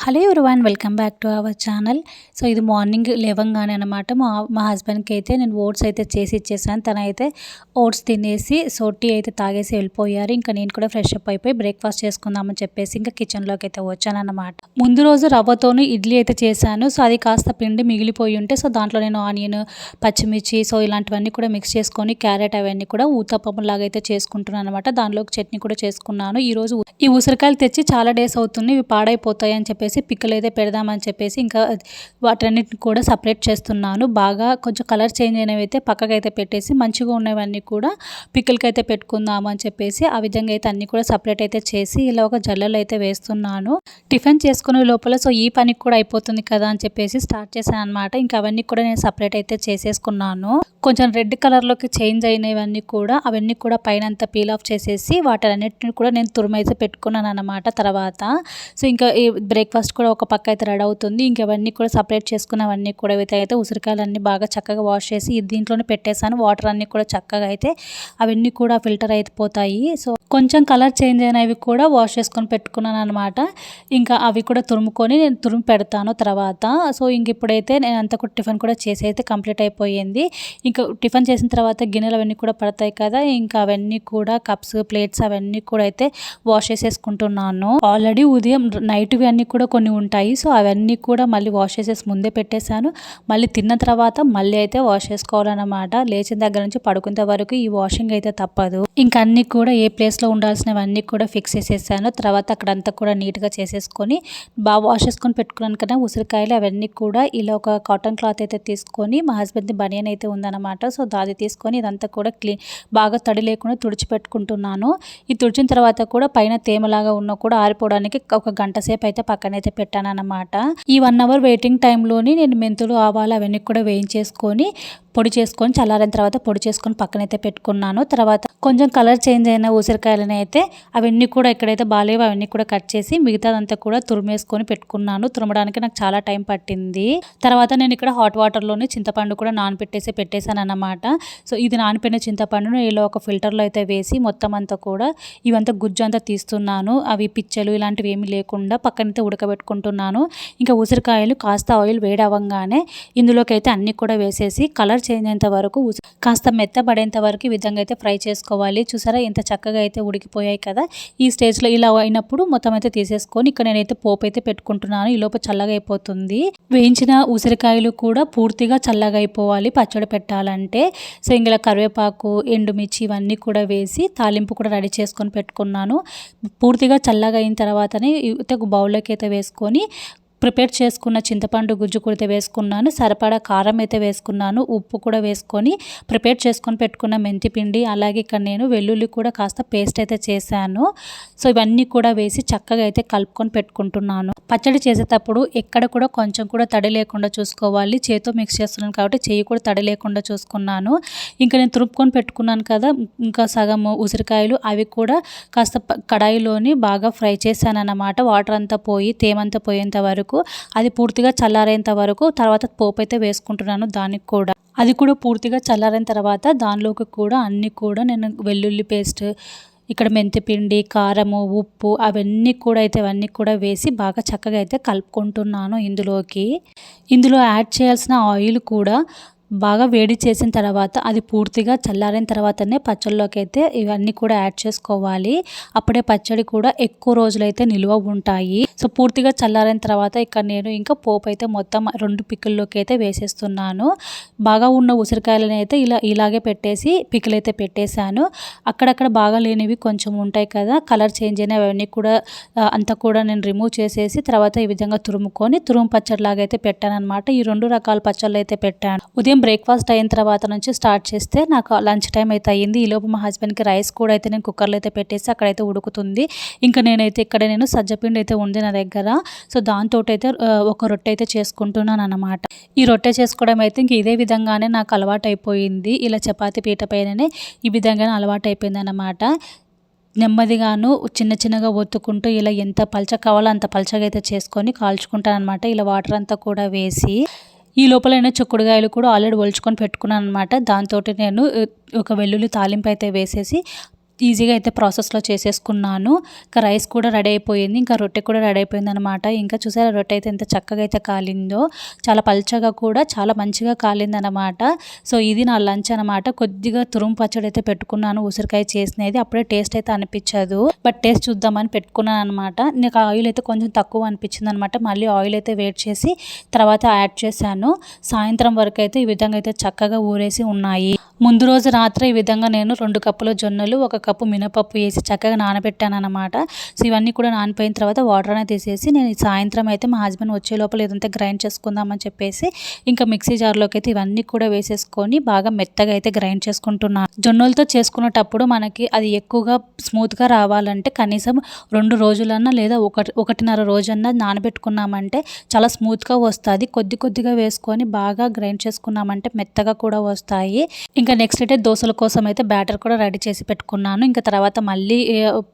Hello everyone, welcome back to our channel. So ఇది morning లేవంగానే అనమాట. మా హస్బెండ్కి అయితే నేను ఓట్స్ అయితే చేసి ఇచ్చేసాను. తనైతే ఓట్స్ తినేసి టీ అయితే తాగేసి వెళ్ళిపోయారు. ఇంకా నేను కూడా ఫ్రెష్ అప్ అయిపోయి బ్రేక్ఫాస్ట్ చేసుకుందామని చెప్పేసి ఇంకా కిచెన్లోకి అయితే వచ్చానన్నమాట. ముందు రోజు రవ్వతోని ఇడ్లీ అయితే చేశాను. సో అది కాస్త పిండి మిగిలిపోయి ఉంటే దాంట్లో నేను ఆనియన్, పచ్చిమిర్చి ఇలాంటివన్నీ కూడా మిక్స్ చేసుకొని క్యారెట్ అవన్నీ కూడా ఊతప్పం లాగా అయితే చేసుకుంటున్నాను అనమాట. దానిలోకి చట్నీ కూడా చేసుకున్నాను. ఈరోజు ఈ ఉసిరికాయలు తెచ్చి చాలా డేస్ అవుతుంది, ఇవి పాడైపోతాయి అని చెప్పేసి పిక్కలు అయితే పెడదామని చెప్పేసి ఇంకా వాటన్నిటిని కూడా సపరేట్ చేస్తున్నాను. బాగా కొంచెం కలర్ చేంజ్ అయినవి అయితే పక్కకైతే పెట్టేసి మంచిగా ఉన్నవన్నీ కూడా పిక్కలకి అయితే పెట్టుకుందాము అని చెప్పేసి ఆ విధంగా అయితే అన్ని కూడా సపరేట్ అయితే చేసి ఇలా ఒక జల్లెలు అయితే వేస్తున్నాను. టిఫిన్ చేసుకునే లోపల ఈ పనికి కూడా అయిపోతుంది కదా అని చెప్పేసి స్టార్ట్ చేశాను అనమాట. ఇంకా అవన్నీ కూడా నేను సపరేట్ అయితే చేసేసుకున్నాను. కొంచెం రెడ్ కలర్లోకి చేంజ్ అయినవన్నీ కూడా అవన్నీ కూడా పైన అంతా పీల్ ఆఫ్ చేసేసి వాటన్నిటిని కూడా నేను తురుమైతే పెట్టుకున్నాను అనమాట. తర్వాత ఇంకా ఈ బ్రేక్ఫాస్ట్ కూడా ఒక పక్క అయితే రెడీ అవుతుంది. ఇంకవన్నీ కూడా సపరేట్ చేసుకున్నవన్నీ కూడా అయితే ఉసిరికాయలన్నీ బాగా చక్కగా వాష్ చేసి దీంట్లోనే పెట్టేశాను. వాటర్ అన్నీ కూడా చక్కగా అయితే అవన్నీ కూడా ఫిల్టర్ అయిపోతాయి. కొంచెం కలర్ చేంజ్ అయినవి కూడా వాష్ చేసుకొని పెట్టుకున్నాను అనమాట. ఇంకా అవి కూడా తురుముకొని నేను తురుము పెడతాను తర్వాత. ఇంక ఇప్పుడైతే నేను అంతా కూడా టిఫిన్ కూడా చేసి అయితే కంప్లీట్ అయిపోయింది. ఇంకా టిఫిన్ చేసిన తర్వాత గిన్నెలు అవన్నీ కూడా పడతాయి కదా, ఇంకా అవన్నీ కూడా కప్స్, ప్లేట్స్ అవన్నీ కూడా అయితే వాష్ చేసేసుకుంటున్నాను. ఆల్రెడీ ఉదయం నైట్వి అన్నీ కూడా కొన్ని ఉంటాయి. అవన్నీ కూడా మళ్ళీ వాష్ చేసేసి ముందే పెట్టేశాను. మళ్ళీ తిన్న తర్వాత మళ్ళీ అయితే వాష్ చేసుకోవాలన్నమాట. లేచిన దగ్గర నుంచి పడుకునే వరకు ఈ వాషింగ్ అయితే తప్పదు. ఇంకా అన్నీ కూడా ఏ ప్లేస్లో ఉండాల్సినవన్నీ కూడా ఫిక్స్ చేసేసాను. తర్వాత అక్కడంతా కూడా నీట్గా చేసేసుకొని బాగా వాష్ చేసుకొని పెట్టుకున్నాను కదా ఉసిరికాయలు, అవన్నీ కూడా ఇలా ఒక కాటన్ క్లాత్ అయితే తీసుకొని మా హస్బెండ్ది బనియన్ అయితే ఉందన్నమాట. దాది తీసుకొని ఇదంతా కూడా బాగా తడి లేకుండా తుడిచిపెట్టుకుంటున్నాను. ఈ తుడిచిన తర్వాత కూడా పైన తేమలాగా ఉన్నా కూడా ఆరిపోవడానికి ఒక గంట సేపు అయితే పక్కనైతే పెట్టాను అనమాట. ఈ 1 అవర్ వెయిటింగ్ టైంలోని నేను మెంతులు, ఆవాలు అవన్నీ కూడా వేయించేసుకొని పొడి చేసుకొని చల్లారిన తర్వాత పొడి చేసుకొని పక్కనైతే పెట్టుకున్నాను. తర్వాత కొంచెం కలర్ చేంజ్ అయిన ఉసిరికాయలని అయితే అవన్నీ కూడా ఎక్కడైతే బాగాలేవో అవన్నీ కూడా కట్ చేసి మిగతాదంతా కూడా తురిమేసుకొని పెట్టుకున్నాను. తురమడానికి నాకు చాలా టైం పట్టింది. తర్వాత నేను ఇక్కడ హాట్ వాటర్లోనే చింతపండు కూడా పెట్టేశాను అన్నమాట. ఇది నానిపోయిన చింతపండును ఇలా ఒక ఫిల్టర్లో అయితే వేసి మొత్తం అంతా కూడా ఇవంతా గుజ్జు అంతా తీస్తున్నాను. అవి పిచ్చలు ఇలాంటివి ఏమీ లేకుండా పక్కనైతే ఉడకబెట్టుకుంటున్నాను. ఇంకా ఉసిరికాయలు కాస్త ఆయిల్ వేడి అవ్వగానే ఇందులోకి అయితే అన్నీ కూడా వేసేసి కలర్ చేంజ్ అయ్యేంత వరకు కాస్త మెత్తబడేంత వరకు ఈ విధంగా అయితే ఫ్రై చేసుకోవాలి. చూసారా ఎంత చక్కగా అయితే ఉడికిపోయాయి కదా. ఈ స్టేజ్లో ఇలా అయినప్పుడు మొత్తం అయితే తీసేసుకొని ఇక్కడ నేనైతే పోపు అయితే పెట్టుకుంటున్నాను. ఈ లోపు చల్లగా అయిపోతుంది. వేయించిన ఉసిరికాయలు కూడా పూర్తిగా చల్లగా అయిపోవాలి పచ్చడి పెట్టాలంటే. ఇందులో కరివేపాకు, ఎండుమిర్చి ఇవన్నీ కూడా వేసి తాలింపు కూడా రెడీ చేసుకొని పెట్టుకున్నాను. పూర్తిగా చల్లగా అయిన తర్వాతనే ఒక బౌల్లోకి అయితే వేసుకొని ప్రిపేర్ చేసుకున్న చింతపండు గుజ్జు కూడా వేసుకున్నాను. సరిపడా కారం అయితే వేసుకున్నాను. ఉప్పు కూడా వేసుకొని ప్రిపేర్ చేసుకొని పెట్టుకున్న మెంతి పిండి, అలాగే ఇక్కడ నేను వెల్లుల్లి కూడా కాస్త పేస్ట్ అయితే చేశాను. ఇవన్నీ కూడా వేసి చక్కగా అయితే కలుపుకొని పెట్టుకుంటున్నాను. పచ్చడి చేసేటప్పుడు ఎక్కడ కూడా కొంచెం కూడా తడి లేకుండా చూసుకోవాలి. చేతితో మిక్స్ చేస్తున్నాను కాబట్టి చెయ్యి కూడా తడి లేకుండా చూసుకున్నాను. ఇంకా నేను తురుపుకొని పెట్టుకున్నాను కదా, ఇంకా సగం ఉసిరికాయలు అవి కూడా కాస్త కడాయిలోని బాగా ఫ్రై చేశాను అన్నమాట. వాటర్ అంతా పోయి తేమంతా పోయేంత వరకు అది పూర్తిగా చల్లారేంత వరకు. తర్వాత పోపు అయితే వేసుకుంటున్నాను. దానికి కూడా అది కూడా పూర్తిగా చల్లారిన తర్వాత దానిలోకి కూడా అన్నీ కూడా నేను వెల్లుల్లి పేస్ట్, ఇక్కడ మెంతిపిండి, కారము, ఉప్పు అవన్నీ కూడా వేసి బాగా చక్కగా అయితే కలుపుకుంటున్నాను. ఇందులో యాడ్ చేయాల్సిన ఆయిల్ కూడా బాగా వేడి చేసిన తర్వాత అది పూర్తిగా చల్లారిన తర్వాతనే పచ్చళ్ళలోకి అయితే ఇవన్నీ కూడా యాడ్ చేసుకోవాలి. అప్పుడే పచ్చడి కూడా ఎక్కువ రోజులైతే నిల్వ ఉంటాయి. పూర్తిగా చల్లారిన తర్వాత ఇక్కడ నేను ఇంకా పోపు అయితే మొత్తం 2 పిక్కుల్లోకి అయితే వేసేస్తున్నాను. బాగా ఉన్న ఉసిరికాయలను అయితే ఇలాగే పెట్టేసి పిక్కలు అయితే పెట్టేశాను. అక్కడక్కడ బాగా లేనివి కొంచెం ఉంటాయి కదా, కలర్ చేంజ్ అయినవి అవన్నీ కూడా అంతా కూడా నేను రిమూవ్ చేసేసి తర్వాత ఈ విధంగా తురుము పచ్చడిలాగా అయితే పెట్టాను అనమాట. ఈ 2 రకాల పచ్చళ్ళు అయితే పెట్టాను. ఉదయం బ్రేక్ఫాస్ట్ అయిన తర్వాత నుంచి స్టార్ట్ చేస్తే నాకు లంచ్ టైం అయితే అయ్యింది. ఈలోపు మా హస్బెండ్కి రైస్ కూడా అయితే నేను కుక్కర్లో అయితే పెట్టేసి అక్కడైతే ఉడుకుతుంది. ఇంకా నేనైతే ఇక్కడ సజ్జపిండి అయితే ఉంది నా దగ్గర. దాంతో అయితే ఒక రొట్టె అయితే చేసుకుంటున్నాను అనమాట. ఈ రొట్టె చేసుకోవడం అయితే ఇంక ఇదే విధంగానే నాకు అలవాటు అయిపోయింది. ఇలా చపాతీ పీట పైననే ఈ విధంగానే అలవాటు అయిపోయింది అనమాట. నెమ్మదిగాను చిన్నగా ఒత్తుకుంటూ ఇలా ఎంత పల్చగా కావాలో అంత పల్చగా అయితే చేసుకొని కాల్చుకుంటాను అనమాట. ఇలా వాటర్ అంతా కూడా వేసి ఈ లోపల చిక్కుడుకాయలు కూడా ఆల్రెడీ ఒలుచుకొని పెట్టుకున్నాను అనమాట. దాంతో నేను ఒక వెల్లుల్లి తాలింపు అయితే వేసేసి ఈజీగా అయితే ప్రాసెస్లో చేసేసుకున్నాను. ఇంకా రైస్ కూడా రెడీ అయిపోయింది, ఇంకా రొట్టె కూడా రెడీ అయిపోయింది అనమాట. ఇంకా చూసారా రొట్టె అయితే ఎంత చక్కగా అయితే కాలిందో, చాలా పల్చగా కూడా చాలా మంచిగా కాలిందనమాట. సో ఇది నా లంచ్ అనమాట. కొద్దిగా తురుము పచ్చడి అయితే పెట్టుకున్నాను, ఉసిరికాయ చేసినది. అప్పుడే టేస్ట్ అయితే అనిపించదు, బట్ టేస్ట్ చూద్దామని పెట్టుకున్నాను అనమాట. నాకు ఆయిల్ అయితే కొంచెం తక్కువ అనిపించింది అనమాట. మళ్ళీ ఆయిల్ అయితే వేడి చేసి తర్వాత యాడ్ చేశాను. సాయంత్రం వరకు అయితే ఈ విధంగా అయితే చక్కగా ఊరేసి ఉన్నాయి. ముందు రోజు రాత్రి ఈ విధంగా నేను 2 కప్పుల జొన్నలు, 1 కప్పు మినపప్పు వేసి చక్కగా నానబెట్టాను అనమాట. సో ఇవన్నీ కూడా నానిపోయిన తర్వాత వాటర్ అనేది తీసేసి నేను సాయంత్రం అయితే మా హస్బెండ్ వచ్చే లోపల ఇదంతా గ్రైండ్ చేసుకుందామని చెప్పేసి ఇంకా మిక్సీ జార్లోకి అయితే ఇవన్నీ కూడా వేసేసుకొని బాగా మెత్తగా అయితే గ్రైండ్ చేసుకుంటున్నాను. జొన్నలతో చేసుకునేటప్పుడు మనకి అది ఎక్కువగా స్మూత్గా రావాలంటే కనీసం 2 రోజులన్నా లేదా 1.5 రోజన్నా నానబెట్టుకున్నామంటే చాలా స్మూత్గా వస్తుంది. కొద్దిగా వేసుకొని బాగా గ్రైండ్ చేసుకున్నామంటే మెత్తగా కూడా వస్తాయి. ఇంకా నెక్స్ట్ డే దోశల కోసం అయితే బ్యాటర్ కూడా రెడీ చేసి పెట్టుకున్నాను. ఇంకా తర్వాత మళ్ళీ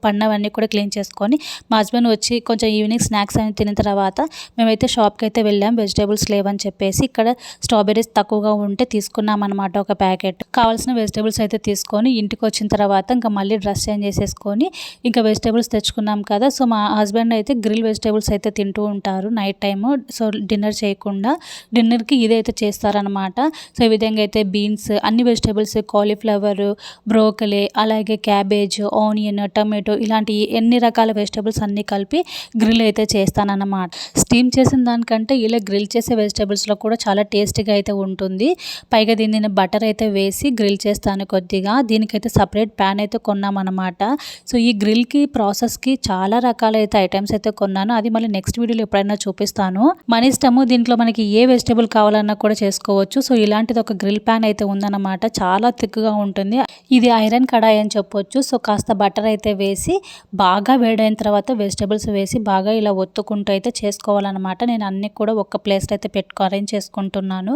పన్నవన్నీ కూడా క్లీన్ చేసుకొని మా హస్బెండ్ వచ్చి కొంచెం ఈవినింగ్ స్నాక్స్ అని తిన్న తర్వాత మేమైతే షాప్కి అయితే వెళ్ళాం. వెజిటేబుల్స్ లేవని చెప్పేసి ఇక్కడ స్ట్రాబెర్రీస్ తక్కువగా ఉంటే తీసుకున్నాం అనమాట. ఒక ప్యాకెట్ కావాల్సిన వెజిటేబుల్స్ అయితే తీసుకొని ఇంటికి వచ్చిన తర్వాత ఇంకా మళ్ళీ డ్రెస్ చేంజ్ చేసేసుకొని ఇంకా వెజిటేబుల్స్ తెచ్చుకున్నాం కదా. సో మా హస్బెండ్ అయితే గ్రిల్ వెజిటేబుల్స్ అయితే తింటూ ఉంటారు నైట్ టైము. సో డిన్నర్ చేయకుండా డిన్నర్కి ఇదైతే చేస్తారనమాట. సో ఈ విధంగా అయితే బీన్స్, అన్ని వెజిటేబుల్స్, కాలీఫ్లవర్, బ్రోకలీ, అలాగే క్యాబేజ్, ఆనియన్, టమాటో ఇలాంటి ఎన్ని రకాల వెజిటేబుల్స్ అన్నీ కలిపి గ్రిల్ అయితే చేస్తానన్నమాట. స్టీమ్ చేసిన దానికంటే ఇలా గ్రిల్ చేసే వెజిటేబుల్స్లో కూడా చాలా టేస్టీగా అయితే ఉంటుంది. పైగా దీన్ని బటర్ అయితే వేసి గ్రిల్ చేస్తాను కొద్దిగా. దీనికైతే సపరేట్ ప్యాన్ అయితే కొన్నామన్నమాట. సో ఈ గ్రిల్కి ప్రాసెస్కి చాలా రకాలైతే ఐటమ్స్ అయితే కొన్నాను. అది మళ్ళీ నెక్స్ట్ వీడియోలో ఎప్పుడైనా చూపిస్తాను. మన ఇష్టము, దీంట్లో మనకి ఏ వెజిటేబుల్ కావాలన్నా కూడా చేసుకోవచ్చు. సో ఇలాంటిది ఒక గ్రిల్ ప్యాన్ అయితే ఉందన్నమాట. చాలా థిక్గా ఉంటుంది. ఇది ఐరన్ కడాయి అని చెప్పొచ్చు. సో కాస్త బటర్ అయితే వేసి బాగా వేడైన తర్వాత వెజిటేబుల్స్ వేసి బాగా ఇలా ఒత్తుకుంటూ అయితే చేసుకోవాలన్నమాట. నేను అన్నీ కూడా ఒక ప్లేస్లో అయితే అరేంజ్ చేసుకుంటున్నాను.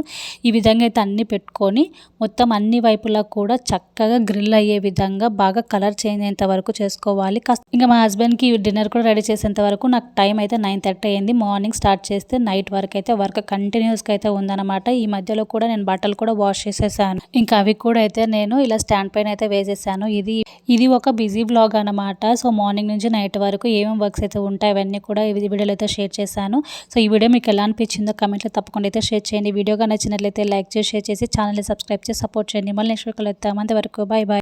ఈ విధంగా అయితే అన్నీ పెట్టుకొని మొత్తం అన్ని వైపులా కూడా చక్కగా గ్రిల్ అయ్యే విధంగా బాగా కలర్ చేంజ్ అయ్యేంత వరకు చేసుకోవాలి. ఇంకా మా హస్బెండ్కి డిన్నర్ కూడా రెడీ చేసేంత వరకు నాకు టైం అయితే 9:30 అయింది. మార్నింగ్ స్టార్ట్ చేస్తే నైట్ వరకు అయితే వర్క్ కంటిన్యూస్గా అయితే ఉందన్నమాట. ఈ మధ్యలో కూడా నేను బట్టలు కూడా వాష్ చేసేసాను. ఇంకా అవి కూడా అయితే నేను ఇలా స్టాండ్ పైన అయితే వేసేసాను. ఇది ఒక బిజీ బ్లాగ్ అనమాట. సో మార్నింగ్ నుంచి నైట్ వరకు ఏమేమి వర్క్స్ అయితే ఉంటాయి అవన్నీ కూడా ఈ వీడియోలో అయితే షేర్ చేశాను. సో ఈ వీడియో మీకు ఎలా అనిపించిందో కమెంట్లో తప్పకుండా అయితే షేర్ చేయండి. వీడియోగా నచ్చినట్లయితే లైక్ చేసి షేర్ చేసి ఛానల్ని సబ్స్క్రైబ్ చేసి సపోర్ట్ చేయండి. మళ్ళీ నెక్స్ట్ వీడియోలో కలుద్దాం. అంతవరకు బాయ్ బాయ్.